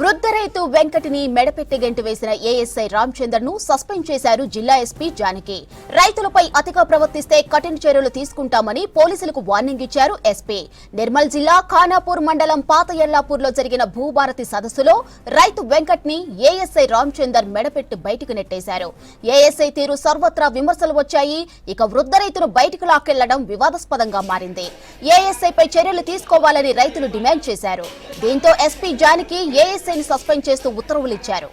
వృద్ధ రైతు వెంకటిని మెడపెట్టి గెంటు వేసిన ఏఎస్ఐ రామచందర్ ను సస్పెండ్ చేశారు జిల్లా ఎస్పీ జానకి. రైతులపై అతిగా ప్రవర్తిస్తే కఠిన చర్యలు తీసుకుంటామని పోలీసులకు వార్నింగ్ ఇచ్చారు ఎస్పీ. నిర్మల్ జిల్లా ఖానాపూర్ మండలం పాత ఎల్లాపూర్ లో జరిగిన భూభారతి సదస్సులో రైతు వెంకట్ని ఏఎస్ఐ రామచందర్ మెడపెట్టి బయటకు నెట్టేశారు. ఏఎస్ఐ తీరు సర్వత్రా విమర్శలు వచ్చాయి. ఇక వృద్ధ రైతును బయటకు లాక్కెళ్లడం వివాదాస్పదంగా మారింది. ఏఎస్ఐపై చర్యలు తీసుకోవాలని రైతులు డిమాండ్ చేశారు. దీంతో ఎస్పీ జానకి ఏఎస్ఐని సస్పెండ్ చేస్తూ ఉత్తర్వులు ఇచ్చారు.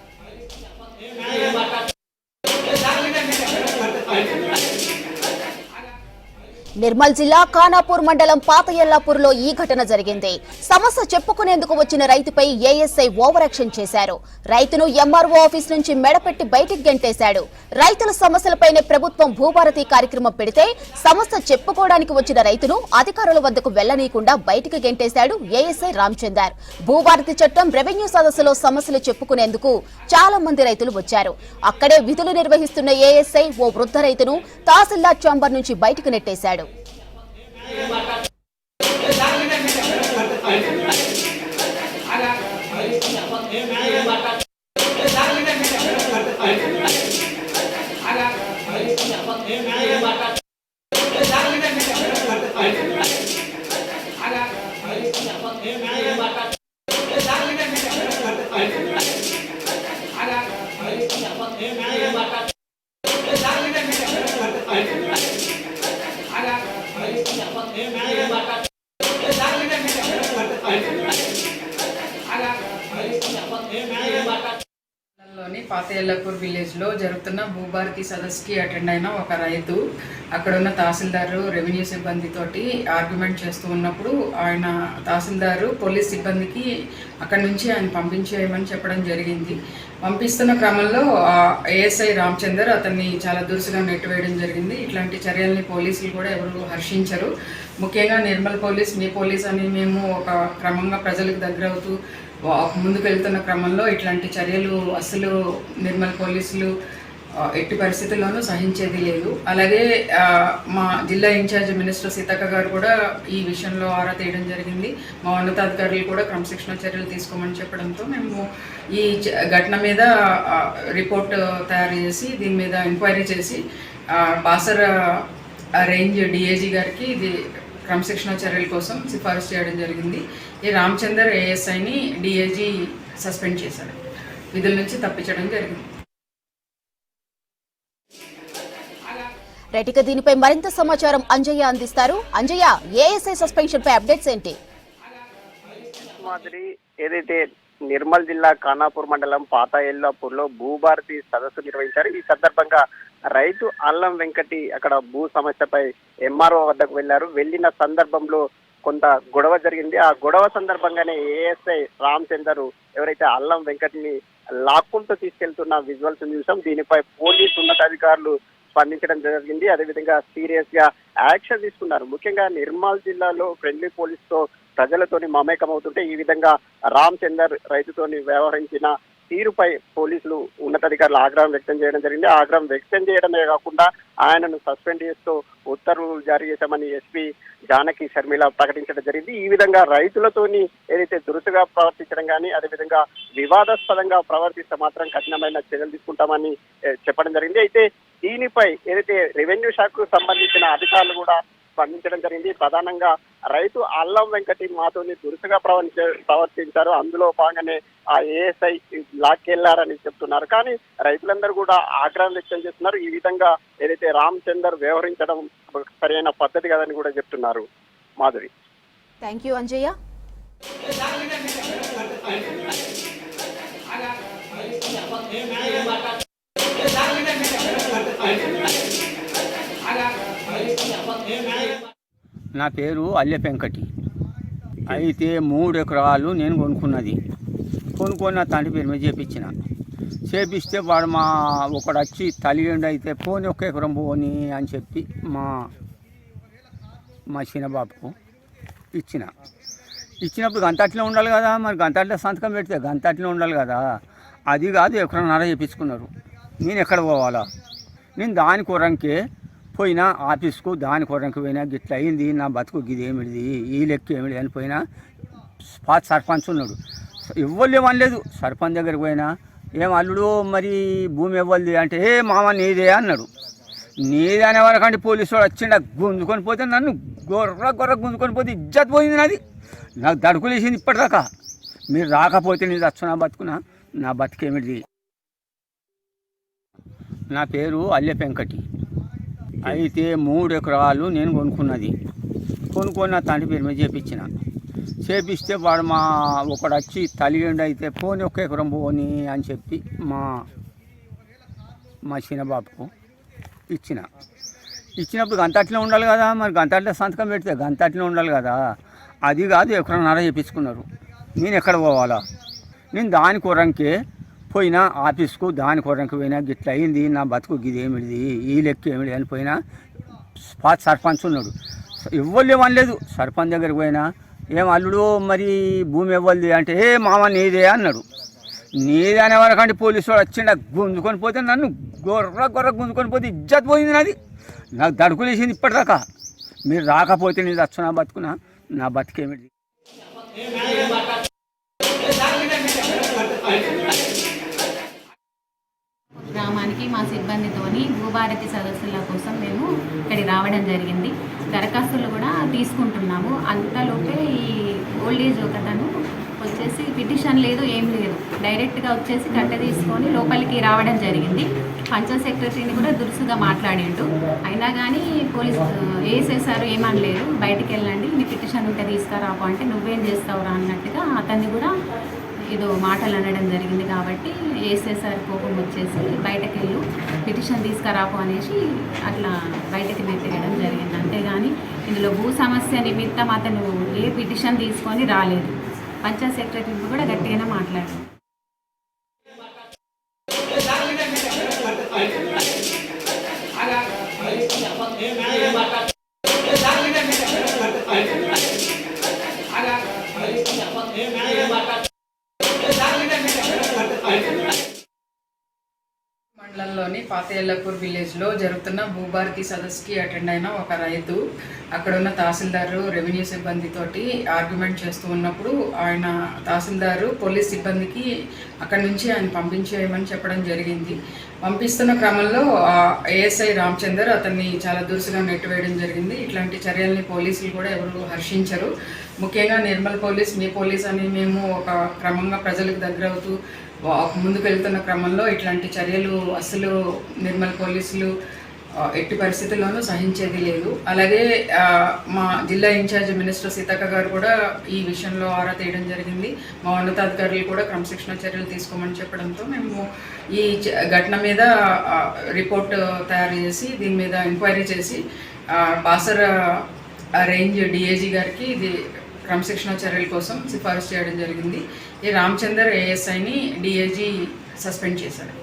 నిర్మల్ జిల్లా ఖానాపూర్ మండలం పాత ఎల్లాపూర్లో ఈ ఘటన జరిగింది. సమస్య చెప్పుకునేందుకు వచ్చిన రైతుపై ఏఎస్ఐ ఓవర్ యాక్షన్ చేశారు. రైతును ఎంఆర్ఓ ఆఫీస్ నుంచి మెడపెట్టి బయటికి గెంటేశాడు. రైతుల సమస్యలపైనే ప్రభుత్వం భూభారతి కార్యక్రమం పెడితే సమస్య చెప్పుకోవడానికి వచ్చిన రైతును అధికారుల వద్దకు వెళ్లనీయకుండా బయటికి గెంటేశాడు ఏఎస్ఐ రామచందర్. భూభారతి చట్టం రెవెన్యూ సదస్సులో సమస్యలు చెప్పుకునేందుకు చాలా మంది రైతులు వచ్చారు. అక్కడే విధులు నిర్వహిస్తున్న ఏఎస్ఐ ఓ వృద్ధ రైతును తహసీల్దార్ ఛాంబర్ నుంచి బయటకు నెట్టేశాడు. పాత ఎల్లాపూర్ విలేజ్ లో జరుగుతున్న భూభారతి సదస్సుకి అటెండ్ అయిన ఒక రైతు అక్కడ ఉన్న తహసీల్దారు రెవెన్యూ సిబ్బందితోటి ఆర్గ్యుమెంట్ చేస్తూ ఉన్నప్పుడు ఆయన తహసీల్దారు పోలీస్ సిబ్బందికి అక్కడి నుంచి ఆయన పంపించేయమని చెప్పడం జరిగింది. పంపిస్తున్న క్రమంలో ఏఎస్ఐ రామచందర్ అతన్ని చాలా దురుసుగా నెట్టివేయడం జరిగింది. ఇట్లాంటి చర్యల్ని పోలీసులు కూడా ఎవరు హర్షించరు. ముఖ్యంగా నిర్మల్ పోలీస్, మీ పోలీస్ అని మేము ఒక క్రమంగా ప్రజలకు దగ్గర అవుతూ ముందుకు వెళ్తున్న క్రమంలో ఇట్లాంటి చర్యలు అసలు నిర్మల్ పోలీసులు ఎట్టి పరిస్థితుల్లోనూ సహించేది లేదు. అలాగే మా జిల్లా ఇన్ఛార్జ్ మినిస్టర్ సీతక్క గారు కూడా ఈ విషయంలో ఆరా తీయడం జరిగింది. మా ఉన్నతాధికారులు కూడా క్రమశిక్షణ చర్యలు తీసుకోమని చెప్పడంతో మేము ఈ ఘటన మీద రిపోర్ట్ తయారు చేసి దీని మీద ఎంక్వైరీ చేసి బాసర రేంజ్ డిఐజీ గారికి ఇది క్రమశిక్షణ చర్యల కోసం సిఫారసు చేయడం జరిగింది. ఈ రామచందర్ ఏఎస్ఐని డిఐజీ సస్పెండ్ చేశారు, విధుల నుంచి తప్పించడం జరిగింది. రైట్, దీనిపై మరింత సమాచారం అంజయ్య అందిస్తారు. అంజయ్య, ఏఎస్ఐ సస్పెన్షన్ పై అప్డేట్స్ ఏంటి? మాదిరి ఏదైతే నిర్మల్ జిల్లా ఖానాపూర్ మండలం పాత ఎల్లాపూర్ లో భూభారతి సదస్సు నిర్వహించారు. ఈ సందర్భంగా రైతు అల్లం వెంకటి అక్కడ భూ సమస్యపై ఎంఆర్ఓ వద్దకు వెళ్లారు. వెళ్లిన సందర్భంలో కొంత గొడవ జరిగింది. ఆ గొడవ సందర్భంగానే ఏఎస్ఐ రామచందర్ ఎవరైతే అల్లం వెంకటిని లాక్కుంటూ తీసుకెళ్తున్న విజువల్స్ చూసాం. దీనిపై పోలీసు ఉన్నతాధికారులు స్పందించడం జరిగింది. అదేవిధంగా సీరియస్ గా యాక్షన్ తీసుకున్నారు. ముఖ్యంగా నిర్మల్ జిల్లాలో ఫ్రెండ్లీ పోలీస్ తో ప్రజలతోని మమేకమవుతుంటే ఈ విధంగా రామచందర్ రైతుతోని వ్యవహరించిన తీరుపై పోలీసులు ఉన్నతాధికారులు ఆగ్రహం వ్యక్తం చేయడం జరిగింది. ఆగ్రహం వ్యక్తం చేయడమే కాకుండా ఆయనను సస్పెండ్ చేస్తూ ఉత్తర్వులు జారీ చేశామని ఎస్పీ జానకి షర్మిల ప్రకటించడం జరిగింది. ఈ విధంగా రైతులతోని ఏదైతే దురుసుగా ప్రవర్తించడం కానీ అదేవిధంగా వివాదాస్పదంగా ప్రవర్తిస్తే మాత్రం కఠినమైన చర్యలు తీసుకుంటామని చెప్పడం జరిగింది. అయితే దీనిపై ఏదైతే రెవెన్యూ శాఖకు సంబంధించిన అధికారులు కూడా స్పందించడం జరిగింది. ప్రధానంగా రైతు అల్లం వెంకటి మాతోని దురుసుగా ప్రవర్తించారు, అందులో భాగంగానే ఆ ఏఎస్ఐ లాక్కెళ్లారని చెప్తున్నారు. కానీ రైతులందరూ కూడా ఆగ్రహం వ్యక్తం చేస్తున్నారు. ఈ విధంగా ఏదైతే రామచందర్ వ్యవహరించడం సరైన పద్ధతి కాదని కూడా చెప్తున్నారు. Madhuri, thank you Anjaiah. నా పేరు అల్లె వెంకటి. అయితే 3 ఎకరాలు నేను కొనుక్కున్న తండ్రి పేరు మీద చేపిస్తే వాడు ఒకడు వచ్చి తల్లిగండి అయితే పోని 1 ఎకరం పోని అని చెప్పి మా చిన్నబాబుకు ఇచ్చినప్పుడు గంతట్లో ఉండాలి కదా. మరి గంతట్లో సంతకం పెడితే గంతట్లో ఉండాలి కదా. అది కాదు, 1.5 ఎకరం చేపించుకున్నారు. నేను ఎక్కడ పోవాలా? నేను దాని కొరంకే పోయినా ఆఫీస్కు, దాని కొరంకి పోయినా గిట్ల అయింది, నా బతుకు గిది ఏమిడిది, ఈ లెక్క ఏమిడి అని పోయినా. పాత సర్పంచ్ ఉన్నాడు, ఇవ్వలే అనలేదు. సర్పంచ్ దగ్గరికి పోయినా ఏం అల్లుడు మరి భూమి ఇవ్వలేదు అంటే ఏ మామ నీదే అన్నాడు. నీదే అనే వరకంటే పోలీసు వాడు వచ్చిండ గుంజుకొని పోతే నన్ను గొర్ర గుంజుకొని పోతే ఇజ్జత్ పోయింది. నాది నాకు దడుకులేసింది ఇప్పటిదాకా. మీరు రాకపోతే నేను చచ్చునా బతుకునా, నా బతికేమిటి. నా పేరు అల్లె వెంకటి. అయితే 3 ఎకరాలు నేను కొనుక్కొని నా తండ్రి పేరు మీద చేపిస్తే వాడు ఒకడు వచ్చి తలిగండి అయితే పోని 1 ఎకరం పోని అని చెప్పి మా చిన్నబాబుకు ఇచ్చినప్పుడు గంతట్లో ఉండాలి కదా. మరి గంతట్లో సంతకం పెడితే గంతట్లో ఉండాలి కదా. అది కాదు 1.5 ఎకరం చేపించుకున్నారు. నేను ఎక్కడ పోవాలా? నేను దాని కొరంకే పోయినా ఆఫీస్కు, దాని కొరంకి పోయినా గిట్ల అయింది నా బతుకు గిదేమిడిది ఈ లెక్క ఏమిటి అని పోయినా. సర్పంచ్ ఉన్నాడు, ఇవ్వలే అనలేదు. సర్పంచ్ దగ్గరికి పోయినా ఏం అల్లుడు మరి భూమి ఇవ్వలేదు అంటే ఏ మామ నీదే అన్నాడు. నీదే అనే వరకంటే పోలీసు వాడు వచ్చిండ గుంజుకొని పోతే నన్ను గొర్ర గుంజుకొని పోతే ఇజ్జత్ పోయింది. నాది నాకు దడుకులేసింది ఇప్పటిదాకా. మీరు రాకపోతే నేను చచ్చునా బతుకునా, నా బతికేమిటి. గ్రామానికి మా సిబ్బందితోని భూభారతి సదస్సుల కోసం మేము ఇక్కడికి రావడం జరిగింది. దరఖాస్తులు కూడా తీసుకుంటున్నాము. అంతలోపే ఈ ఓల్డేజ్ ఒకతను వచ్చేసి పిటిషన్ లేదు, ఏం లేదు, డైరెక్ట్గా వచ్చేసి కట్ట తీసుకొని లోపలికి రావడం జరిగింది. పంచాయత్ సెక్రటరీని కూడా దురుసుగా మాట్లాడిండు. అయినా కానీ పోలీసు వేసేసారు, ఏమనలేదు. బయటికి వెళ్ళండి, నీ పిటిషన్ ఉంటే తీసుకురాపు అంటే నువ్వేం చేస్తావురా అన్నట్టుగా అతన్ని కూడా ఏదో మాటలు అనడం జరిగింది. కాబట్టి వేసేసారి కోపం వచ్చేసి బయటకు వెళ్ళు, పిటిషన్ తీసుకురాపు అనేసి అట్లా బయటకు నెట్టేయడం జరిగింది. అంతేగాని ఇందులో భూ సమస్య నిమిత్తం అతను ఏ పిటిషన్ తీసుకొని రాలేదు. పంచాయత్ సెక్రటరీ కూడా గట్టిగానే మాట్లాడారు. మండలంలోని పాతయల్లపూర్ విలేజ్లో జరుగుతున్న భూభారతి సదస్సుకి అటెండ్ అయిన ఒక రైతు అక్కడ ఉన్న తహసీల్దారు రెవెన్యూ సిబ్బందితోటి ఆర్గ్యుమెంట్ చేస్తూ ఉన్నప్పుడు ఆయన తహసీల్దారు పోలీస్ సిబ్బందికి అక్కడి నుంచి ఆయన పంపించేయమని చెప్పడం జరిగింది. పంపిస్తున్న క్రమంలో ఏఎస్ఐ రామచందర్ అతన్ని చాలా దురుసుగా నెట్టివేయడం జరిగింది. ఇట్లాంటి చర్యల్ని పోలీసులు కూడా ఎవరు హర్షించరు. ముఖ్యంగా నిర్మల్ పోలీస్, మీ పోలీస్ అని మేము ఒక క్రమంగా ప్రజలకు దగ్గర అవుతూ ముందుకు వెళ్తున్న క్రమంలో ఇట్లాంటి చర్యలు అసలు నిర్మల్ పోలీసులు ఎట్టి పరిస్థితుల్లోనూ సహించేది లేదు. అలాగే మా జిల్లా ఇన్ఛార్జ్ మినిస్టర్ సీతక్క గారు కూడా ఈ విషయంలో ఆరా తీయడం జరిగింది. మా ఉన్నతాధికారులు కూడా క్రమశిక్షణ చర్యలు తీసుకోమని చెప్పడంతో మేము ఈ ఘటన మీద రిపోర్ట్ తయారు చేసి దీని మీద ఎంక్వైరీ చేసి బాసర రేంజ్ డిఐజీ గారికి ఇది క్రమశిక్షణ చర్యల కోసం సిఫారసు చేయడం జరిగింది. ఈ రామచందర్ ఏఎస్ఐని డిఐజీ సస్పెండ్ చేశారు.